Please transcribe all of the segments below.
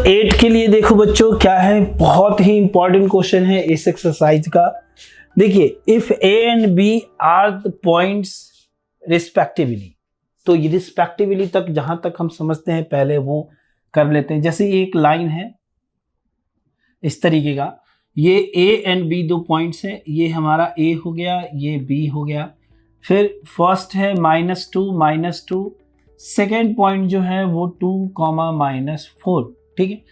8 के लिए देखो बच्चों क्या है, बहुत ही इंपॉर्टेंट क्वेश्चन है इस एक्सरसाइज का। देखिए if A and B are the points respectively, तो ये रिस्पेक्टिवली तक जहां तक हम समझते हैं पहले वो कर लेते हैं। जैसे एक लाइन है इस तरीके का, ये ए एंड बी दो पॉइंट्स हैं, ये हमारा ए हो गया, ये बी हो गया। फिर फर्स्ट है -2 सेकेंड पॉइंट जो है वो 2, -4, ठीक है।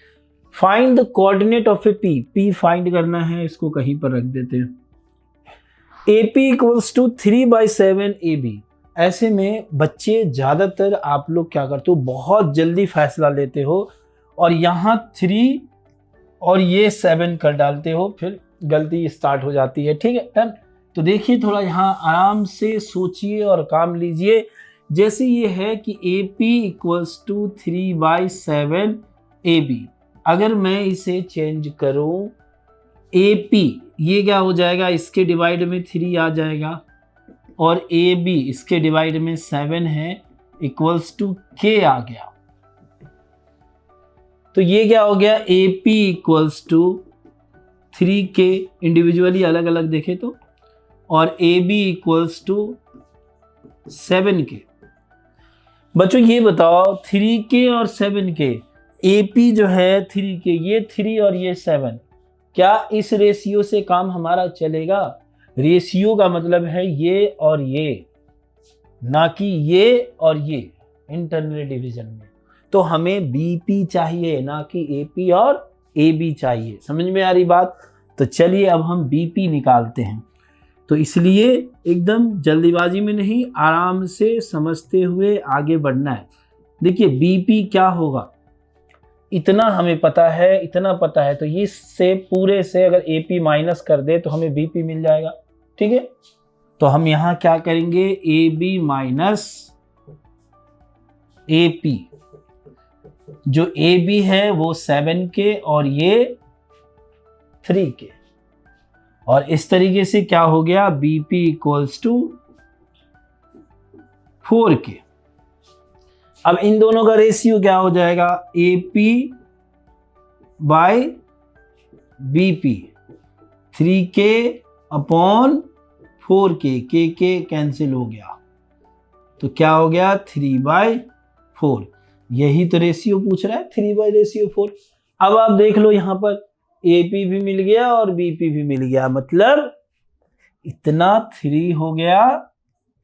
Find the coordinate of A P, P find करना है, इसको कहीं पर रख देते हैं। A P equals to 3/7 A B. ऐसे में बच्चे ज़्यादातर आप लोग क्या करते हो, बहुत जल्दी फैसला लेते हो और यहाँ 3 और ये 7 कर डालते हो, फिर गलती स्टार्ट हो जाती है, ठीक है डन। तो देखिए थोड़ा यहाँ आराम से सोचिए और काम लीजिए। जैसे ये है कि A P equals to 3/7 A B, अगर मैं इसे चेंज करूं ए पी, ये क्या हो जाएगा, इसके डिवाइड में 3 आ जाएगा और ए बी इसके डिवाइड में 7 है, इक्वल्स टू के आ गया। तो ये क्या हो गया, A P equals to 3K individually अलग अलग देखे तो, और A B equals to 7K। बच्चों ये बताओ 3K और 7K, ए पी जो है 3K, ये 3 और ये 7, क्या इस रेशियो से काम हमारा चलेगा? रेशियो का मतलब है ये और ये, ना कि ये और ये इंटरनल डिवीजन में। तो हमें बीपी चाहिए, ना कि एपी और एबी चाहिए। समझ में आ रही बात? तो चलिए अब हम बीपी निकालते हैं। तो इसलिए एकदम जल्दीबाजी में नहीं, आराम से समझते हुए आगे बढ़ना है। देखिए बीपी क्या होगा, इतना हमें पता है, इतना पता है, तो इससे पूरे से अगर एपी माइनस कर दे तो हमें बीपी मिल जाएगा, ठीक है। तो हम यहाँ क्या करेंगे, A B minus A P, जो ए बी है वो 7K और ये 3K, और इस तरीके से क्या हो गया, बीपी इक्वल्स टू 4K। अब इन दोनों का रेशियो क्या हो जाएगा, AP bye BP, 3K upon 4K, के कैंसिल हो गया, तो क्या हो गया 3/4। यही तो रेशियो पूछ रहा है, 3/4। अब आप देख लो यहाँ पर AP भी मिल गया और BP भी मिल गया, मतलब इतना 3 हो गया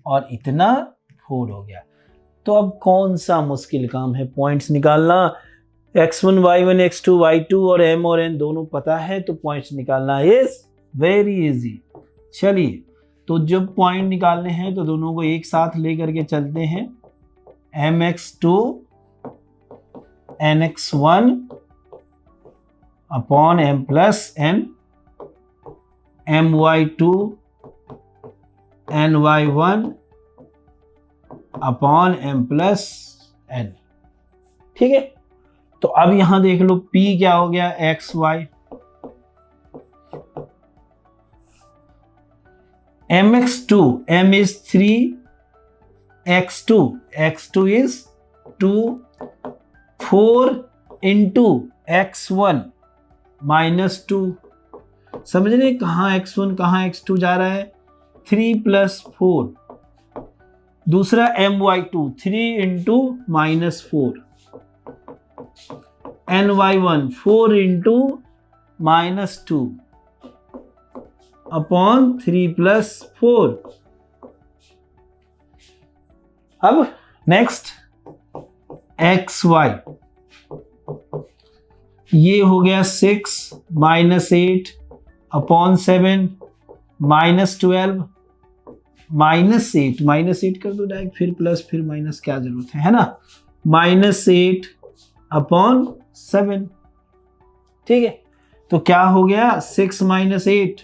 और इतना 4 हो गया। तो अब कौन सा मुश्किल काम है पॉइंट्स निकालना। x1 y1 x2 y2 और m और n दोनों पता है, तो पॉइंट्स निकालना इज वेरी इजी। चलिए तो जब पॉइंट निकालने हैं तो दोनों को एक साथ लेकर के चलते हैं। mx2 nx1 upon m plus n, my2 ny1 upon m plus n, ठीक है। तो अब यहां देख लो p क्या हो गया, xy, mx2, m is 3, x2 is 2, 4 into x1 -2। समझ रहे कहाँ x1 कहाँ x2 जा रहा है, 3 + 4। दूसरा my2, 3 into -4, ny1 4 into -2 upon 3 + 4। अब नेक्स्ट xy, ये हो गया 6 -8 अपॉन 7 -12 -8 कर दो डायरेक्ट, फिर प्लस फिर माइनस, क्या जरूरत है ना, -8 अपॉन 7, ठीक है। तो क्या हो गया 6 - 8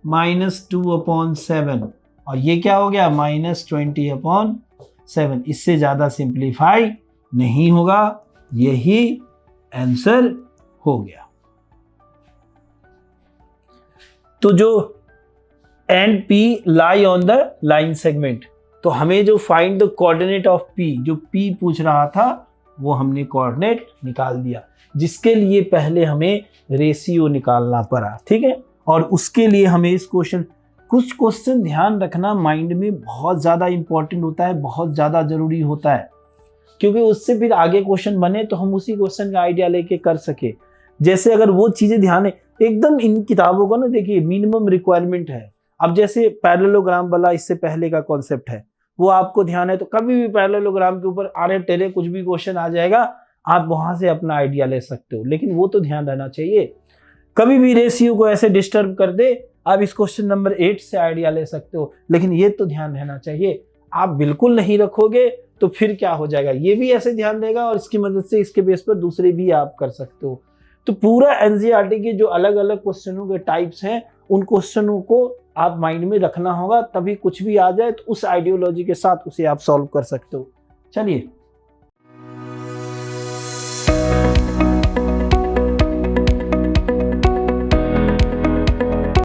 -2 अपॉन 7, और ये क्या हो गया -20 अपॉन 7। इससे ज्यादा सिंप्लीफाई नहीं होगा, यही आंसर हो गया। तो जो and P lie on the line segment, तो हमें जो find the coordinate of P, जो P पूछ रहा था वो हमने कोऑर्डिनेट निकाल दिया, जिसके लिए पहले हमें रेशियो निकालना पड़ा, ठीक है। और उसके लिए हमें इस कुछ क्वेश्चन ध्यान रखना माइंड में बहुत ज़्यादा इंपॉर्टेंट होता है, बहुत ज़्यादा ज़रूरी होता है, क्योंकि उससे फिर आगे क्वेश्चन बने तो हम उसी क्वेश्चन का आइडिया लेके कर सके। जैसे अगर वो चीज़ें ध्यान है एकदम, इन किताबों का ना देखिए मिनिमम रिक्वायरमेंट है। अब जैसे पैरेललोग्राम वाला इससे पहले का कॉन्सेप्ट है, वो आपको ध्यान है तो कभी भी पैरेललोग्राम के ऊपर आड़े टेढ़े कुछ भी क्वेश्चन आ जाएगा, आप वहां से अपना आइडिया ले सकते हो, लेकिन वो तो ध्यान रहना चाहिए। कभी भी रेशियो को ऐसे डिस्टर्ब कर दे, आप इस क्वेश्चन नंबर 8 से आइडिया ले सकते हो, लेकिन ये तो ध्यान रहना चाहिए। आप बिल्कुल नहीं रखोगे तो फिर क्या हो जाएगा, ये भी ऐसे ध्यान देगा और इसकी मदद से इसके बेस पर दूसरे भी आप कर सकते हो। तो पूरा एनसीईआरटी के जो अलग अलग क्वेश्चनों के टाइप्स हैं, उन क्वेश्चनों को आप माइंड में रखना होगा, तभी कुछ भी आ जाए तो उस आइडियोलॉजी के साथ उसे आप सॉल्व कर सकते हो। चलिए